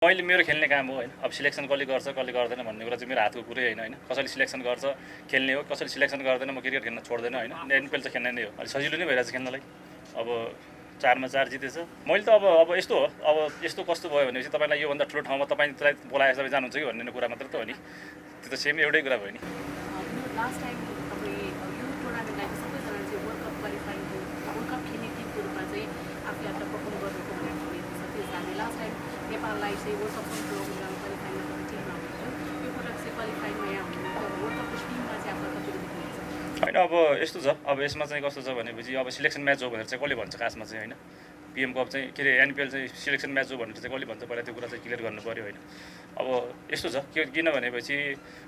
मैले मेरो खेल्ने काम हो होइन। अब सिलेक्सन कसले गर्छ कसले गर्दैन भन्ने कुरा चाहिँ मेरो हातको कुरै होइन होइन। कसैले सिलेक्सन गर्छ खेल्ने हो, कसैले सिलेक्सन गर्दैन म क्रिकेट खेल्न छोड्दैन होइन। एनपिएल चाहिँ खेल्ने नै हो। अहिले सजिलो नै भइरहेछ खेल्नलाई। अब 4मा 4 जितेछ। मैले त अब यस्तो हो, अब यस्तो कस्तो भयो भनेपछि तपाईँलाई योभन्दा ठुलो ठाउँमा तपाईँलाई बोलाए तपाईँ जानुहुन्छ कि भन्ने कुरा मात्र त हो नि। त्यो त सेम एउटै कुरा भयो नि। लास्ट टाइम तपाईँ यो टुर्नामेन्टलाई सबैजनाले चाहिँ वर्ल्ड कप क्वालिफाइङको वर्ल्ड कप खेल्ने टिमको रूपमा चाहिँ आफूले आफूलाई पर्फर्म गर्नुको भनेर भनेको छ। त्यस हामीले लास्ट टाइम नेपाललाई चाहिँ वर्ल्ड कपमा प्रोग्राम क्वालिफाइङमा पनि टिममा हुनुहुन्थ्यो। यो पटक चाहिँ क्वालिफाइङमा यहाँ हुनुहुन्थ्यो। अब वर्ल्ड कपको टिममा चाहिँ आफूलाई कति देख्नुहुन्छ? होइन अब यस्तो छ, अब यसमा चाहिँ कस्तो छ भनेपछि अब सिलेक्सन म्याच हो भनेर चाहिँ कसले भन्छ खासमा चाहिँ होइन। पिएम कप चाहिँ के अरे एनपिएल चाहिँ सिलेक्सन म्याच हो भनेर चाहिँ कसले भन्छ, पहिला त्यो कुरा चाहिँ क्लियर गर्नु पऱ्यो होइन। अब यस्तो छ किन भनेपछि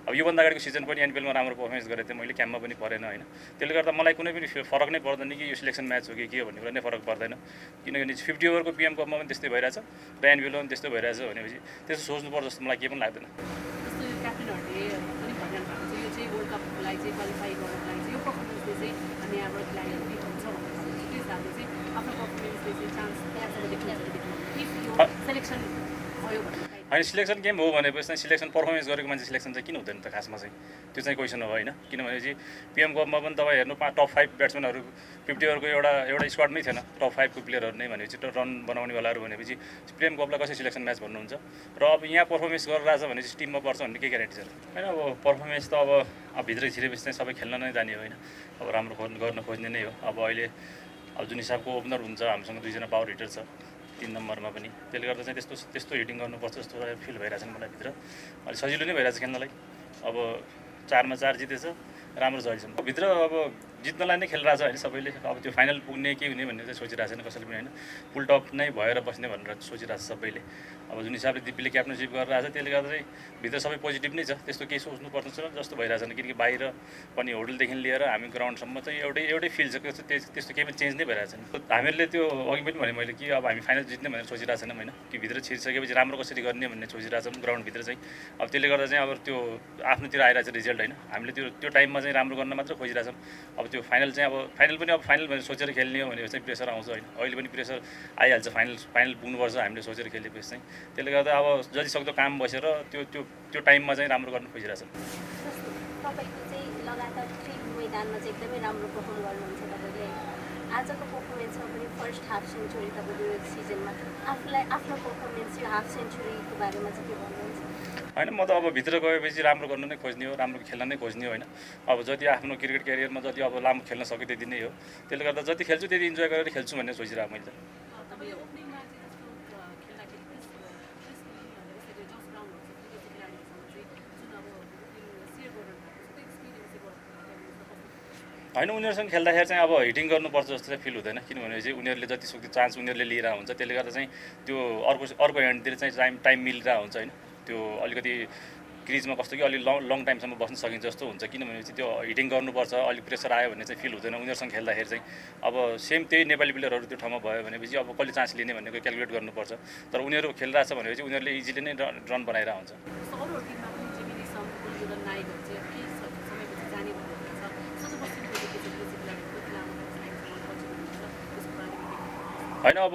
अब योभन्दा अगाडिको सिजन पनि एनपिएलमा राम्रो पर्फर्मेन्स गरेको थिएँ मैले, क्याम्पमा पनि परेन होइन। त्यसले गर्दा मलाई कुनै पनि फरक नै पर्दैन कि यो सिलेक्सन म्याच हो कि के हो भन्ने कुरा नै फरक पर्दैन। किनभने 50 ओभरको पिएम कपमा पनि त्यस्तै भइरहेछ र एनपिएलमा पनि त्यस्तै भइरहेछ भनेपछि त्यस्तो सोच्नुपर्छ जस्तो मलाई केही पनि लाग्दैन। जस्तो यो क्याप्टेनहरूले पनि भनिरहनु भएको छ यो चाहिँ वर्ल्ड कपलाई चाहिँ क्वालिफाई गर्नको लागि चाहिँ यो पर्फर्मेन्सले चाहिँ हामी हाम्रो खेलाडीहरू पनि हुन्छ भनेर भनेको छ। त्यस हिसाबले चाहिँ आफ्नो पर्फर्मेन्सले चाहिँ चान्स त्यहाँसम्म देख्नुहुन्छ इफ यो सेलेक्सन भयो भने होइन। सिलेक्सन गेम हो भनेपछि चाहिँ सिलेक्सन पर्फर्मेन्स गरेको मान्छे सिलेक्सन चाहिँ किन हुँदैन त खासमा चाहिँ, त्यो चाहिँ क्वेसन हो होइन। किनभनेपछि पिएम कपमा पनि तपाईँ हेर्नु टप 5 ब्याट्सम्यानहरू 50 ओभरको एउटा स्क्वाडमै थिएन टप 5 को प्लेयरहरू नै भनेपछि रन बनाउनेवालाहरू भनेपछि पिएम कपलाई कसरी सिलेक्सन म्याच भन्नुहुन्छ। र अब यहाँ पर्फर्मेन्स गरिरहेछ भनेपछि टिममा पर्छ भन्ने के ग्यारेन्टी छ होइन। अब पर्फर्मेन्स त अब भित्र छिरेपछि चाहिँ सबै खेल्न नै जाने होइन। अब राम्रो गर्न खोज्ने नै हो। अब अहिले अब जुन हिसाबको ओपनर हुन्छ हामीसँग 2 जना पावर हिटर छ 3 नम्बरमा पनि, त्यसले गर्दा चाहिँ त्यस्तो हिटिङ गर्नुपर्छ जस्तो फिल भइरहेछ नि मलाई भित्र। अहिले सजिलो नै भइरहेछ खेल्नलाई। अब 4मा 4 जितेछ, राम्रो छ अहिलेसम्म। भित्र अब जित्नलाई नै खेलिरहेछ होइन सबैले। अब त्यो फाइनल पुग्ने के हुने भन्ने चाहिँ सोचिरहेको छैन कसैले पनि होइन। फुल टप नै भएर बस्ने भनेर सोचिरहेछ सबैले। अब जुन हिसाबले दिपीले क्याप्टनसिप गरिरहेछ त्यसले गर्दा चाहिँ भित्र सबै पोजिटिभ नै छ, त्यस्तो केही सोच्नु पर्छ जस्तो भइरहेछ नि। किनकि बाहिर पनि होटलदेखि लिएर हामी ग्राउन्डसम्म चाहिँ एउटै फिल छ, त्यस्तो केही पनि चेन्ज नै भइरहेछ नि। हामीहरूले त्यो अघि पनि भने मैले कि अब हामी फाइनल जित्ने भनेर सोचिरहेको छैनौँ होइन। कि भित्र छिरिसकेपछि राम्रो कसरी गर्ने भन्ने सोचिरहेछौँ ग्राउन्डभित्र चाहिँ। अब त्यसले गर्दा चाहिँ अब त्यो आफ्नोतिर आइरहेछ रिजल्ट होइन। हामीले त्यो टाइममा चाहिँ राम्रो गर्न मात्र खोजिरहेछौँ। अब त्यो फाइनल चाहिँ अब फाइनल भनेर सोचेर खेल्ने हो भने चाहिँ प्रेसर आउँछ होइन। अहिले पनि प्रेसर आइहाल्छ, फाइनल पुग्नुपर्छ हामीले सोचेर खेलेपछि चाहिँ। त्यसले गर्दा अब जति सक्दो काम बसेर त्यो टाइममा चाहिँ राम्रो गर्न खोजिरहेछौँ। तपाईँको चाहिँ लगातार 3 मैदानमा चाहिँ एकदमै राम्रो पर्फर्म गर्नुहुन्छ तपाईँले। आजको पर्फर्मेन्समा पनि फर्स्ट हाफ सेन्चुरी तपाईँको यो सिजनमा आफूलाई आफ्नो पर्फर्मेन्स यो हाफ सेन्चुरीको बारेमा चाहिँ के भन्नुहुन्छ? होइन, म त अब भित्र गएपछि राम्रो गर्नु नै खोज्ने हो, राम्रो खेल्न नै खोज्ने हो होइन। अब जति आफ्नो क्रिकेट क्यारियरमा जति अब लामो खेल्न सक्यो त्यति नै हो। त्यसले गर्दा जति खेल्छु त्यति इन्जोय गरेर खेल्छु भन्ने सोचिरहेको मैले त। होइन, उनीहरूसँग खेल्दाखेरि चाहिँ अब हिटिङ गर्नुपर्छ जस्तो चाहिँ फिल हुँदैन। किनभने चाहिँ उनीहरूले जति सक्दो चान्स उनीहरूले लिएर हुन्छ, त्यसले गर्दा चाहिँ त्यो अर्को ह्यान्डतिर चाहिँ टाइम मिलिरहेको हुन्छ होइन। त्यो अलिकति क्रिजमा कस्तो कि अलिक लङ टाइमसम्म बस्न सकिन्छ जस्तो हुन्छ। किनभने चाहिँ त्यो हिटिङ गर्नुपर्छ, अलिक प्रेसर आयो भने चाहिँ फिल हुँदैन उनीहरूसँग खेल्दाखेरि चाहिँ। अब सेम त्यही नेपाली प्लेयरहरू त्यो ठाउँमा भयो भनेपछि अब कसले चान्स लिने भन्ने क्यालकुलेट गर्नुपर्छ। तर उनीहरू खेलिरहेछ भनेपछि उनीहरूले इजिली नै रन बनाइरहेको हुन्छ। होइन, अब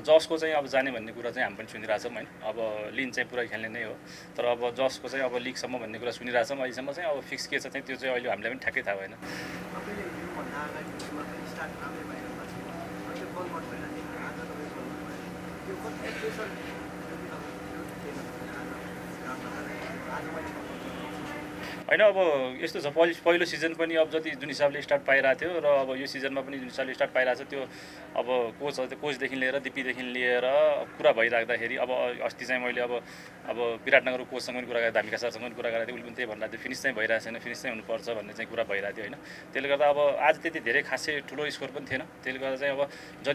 जसको चाहिँ अब जाने भन्ने कुरा चाहिँ हामी पनि सुनिरहेछौँ होइन। अब लिन चाहिँ पुरै खेल्ने नै हो, तर अब जसको चाहिँ अब लिगसम्म भन्ने कुरा सुनिरहेछौँ। अहिलेसम्म चाहिँ अब फिक्स के छ चाहिँ त्यो चाहिँ अहिले हामीलाई पनि ठ्याक्कै थाहा भएन। होइन, अब यस्तो छ पहिलो सिजन पनि अब जुन हिसाबले स्टार्ट पाइरहेको थियो र अब यो सिजनमा पनि जुन हिसाबले स्टार्ट पाइरहेको छ त्यो अब कोचदेखि लिएर दिपीदेखि लिएर कुरा भइराख्दाखेरि अब अस्ति चाहिँ मैले अब विराटनगरको कोचसँग पनि कुरा गरेँ, धामिका सरसँग पनि कुरा गरेको थिएँ। उसले पनि त्यही भनिरहेको थियो फिनिस चाहिँ भइरहेको छैन, फिनिस चाहिँ हुनुपर्छ भन्ने चाहिँ कुरा भइरहेको थियो होइन। त्यसले गर्दा अब आज त्यति धेरै खासै ठुलो स्कोर पनि थिएन। त्यसले गर्दा चाहिँ अब जति